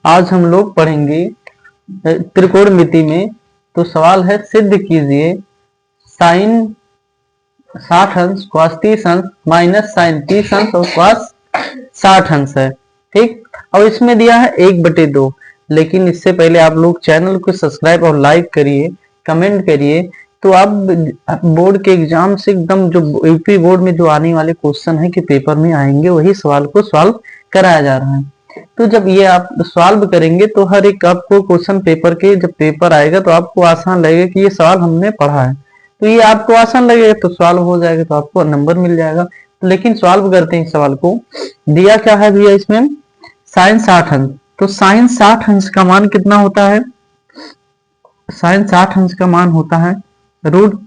आज हम लोग पढ़ेंगे त्रिकोणमिति में। तो सवाल है, सिद्ध कीजिए साइन 60 अंश cos 30 अंश माइनस साइन 30 अंश और cos 60 अंश है। ठीक, और इसमें दिया है 1/2। लेकिन इससे पहले आप लोग चैनल को सब्सक्राइब और लाइक करिए, कमेंट करिए। तो आप बोर्ड के एग्जाम से एकदम जो यूपी बोर्ड में जो आने वाले क्वेश्चन है कि पेपर में आएंगे, वही सवाल को सॉल्व कराया जा रहा है। तो जब ये आप सॉल्व करेंगे तो हर एक आपको क्वेश्चन पेपर के जब पेपर आएगा तो आपको आसान लगेगा कि ये सवाल हमने पढ़ा है। तो ये आपको आसान लगेगा तो सॉल्व हो जाएगा, तो आपको नंबर मिल जाएगा। लेकिन सॉल्व करते हैं सवाल को। दिया क्या है भैया इसमें, साइन 60 अंश। तो साइन 60 अंश का मान कितना होता है? साइन 60 अंश का मान होता है रूट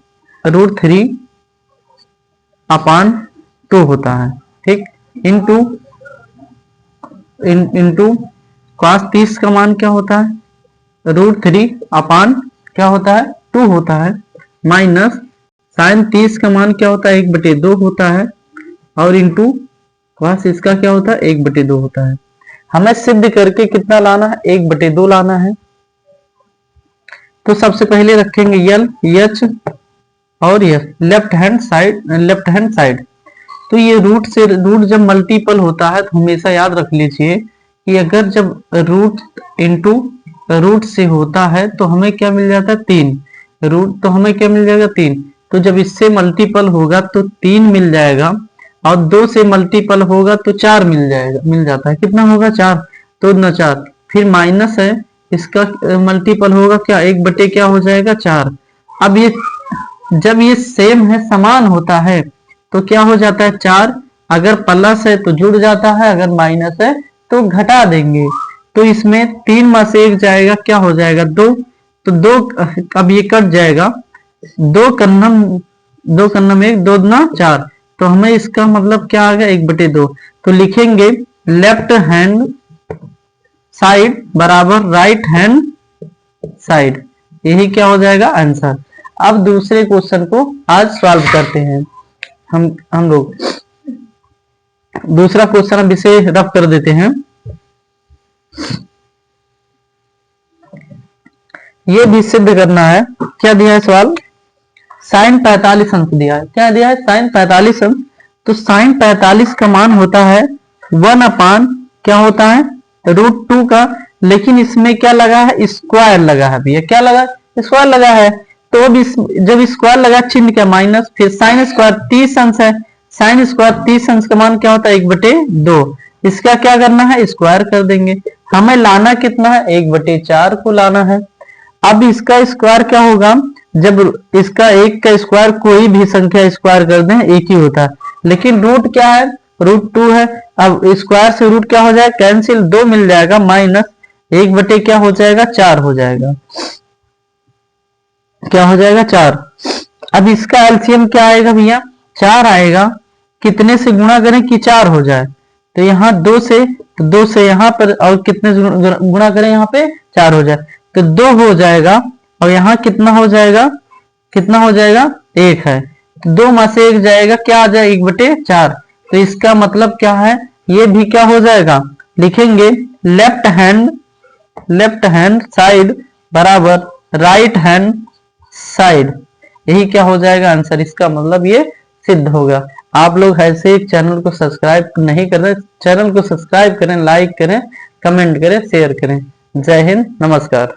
3/2 होता है। ठीक, इंटू cos 30 का मान क्या होता है? √3 क्या होता है? 2 होता है। माइनस साइन 30 का मान क्या होता है? 1/2 होता है। और इंटू cos इसका क्या होता है? 1/2 होता है। हमें सिद्ध करके कितना लाना है? 1/2 लाना है। तो सबसे पहले रखेंगे यल, एच और यस, लेफ्ट हैंड साइड। तो ये रूट जब मल्टीपल होता है तो हमेशा याद रख लीजिए कि अगर जब रूट इंटू रूट से होता है तो हमें क्या मिल जाता है? 3 रूट, तो हमें क्या मिल जाएगा? 3। तो जब इससे मल्टीपल होगा तो 3 मिल जाएगा, और 2 से मल्टीपल होगा तो 4 मिल जाता है। कितना होगा? 4। तो न 4, फिर माइनस है, इसका मल्टीपल होगा क्या? 1 क्या हो जाएगा? 4। अब ये जब ये सेम है, समान होता है, तो क्या हो जाता है? 4। अगर प्लस है तो जुड़ जाता है, अगर माइनस है तो घटा देंगे। तो इसमें 3 में से 1 जाएगा, क्या हो जाएगा? 2। तो 2, अब ये कट जाएगा। 2 कन्नम 1, 2 दूना 4। तो हमें इसका मतलब क्या आ गया? 1/2। तो लिखेंगे लेफ्ट हैंड साइड बराबर राइट हैंड साइड। यही क्या हो जाएगा? आंसर। अब दूसरे क्वेश्चन को आज सॉल्व करते हैं। हम लोग दूसरा क्वेश्चन अब इसे रफ कर देते हैं। ये भी सिद्ध करना है। क्या दिया है सवाल? साइन 45 अंश दिया है। क्या दिया है? साइन 45 अंश। तो साइन 45 का मान होता है 1/, क्या होता है? √2 का। लेकिन इसमें क्या लगा है? स्क्वायर लगा है भैया। क्या लगा? स्क्वायर लगा है। तो जब स्क्वायर लगा, चिन्ह क्या? माइनस, फिर साइन स्क्वायर 30 अंश है। साइन स्क्वायर 30 अंश का मान क्या होता है? 1/2। इसका क्या करना है? स्क्वायर कर देंगे। हमें लाना कितना है? 1/4 को लाना है। अब इसका स्क्वायर क्या होगा? जब इसका 1 का स्क्वायर कोई भी संख्या स्क्वायर कर दें, 1 ही होता है। लेकिन रूट क्या है? √2 है। अब स्क्वायर से रूट क्या हो जाएगा? कैंसिल, 2 मिल जाएगा, माइनस 1 क्या हो जाएगा? 4 हो जाएगा। क्या हो जाएगा? 4। अब इसका एलसीएम क्या आएगा भैया? 4 आएगा। कितने से गुणा करें कि 4 हो जाए? तो यहाँ 2 से, तो 2 से यहाँ पर, और कितने गुणा करें? यहाँ पे 4 हो जाए, तो 2 हो जाएगा। और यहाँ कितना हो जाएगा? कितना हो जाएगा? 1 है। तो 2 में से 1 जाएगा, क्या आ जाएगा? 1/4। तो इसका मतलब क्या है? ये भी क्या हो जाएगा? लिखेंगे लेफ्ट हैंड साइड बराबर राइट हैंड साइड। यही क्या हो जाएगा? आंसर। इसका मतलब ये सिद्ध होगा। आप लोग ऐसे चैनल को सब्सक्राइब नहीं कर रहे, चैनल को सब्सक्राइब करें, लाइक करें, कमेंट करें, शेयर करें। जय हिंद, नमस्कार।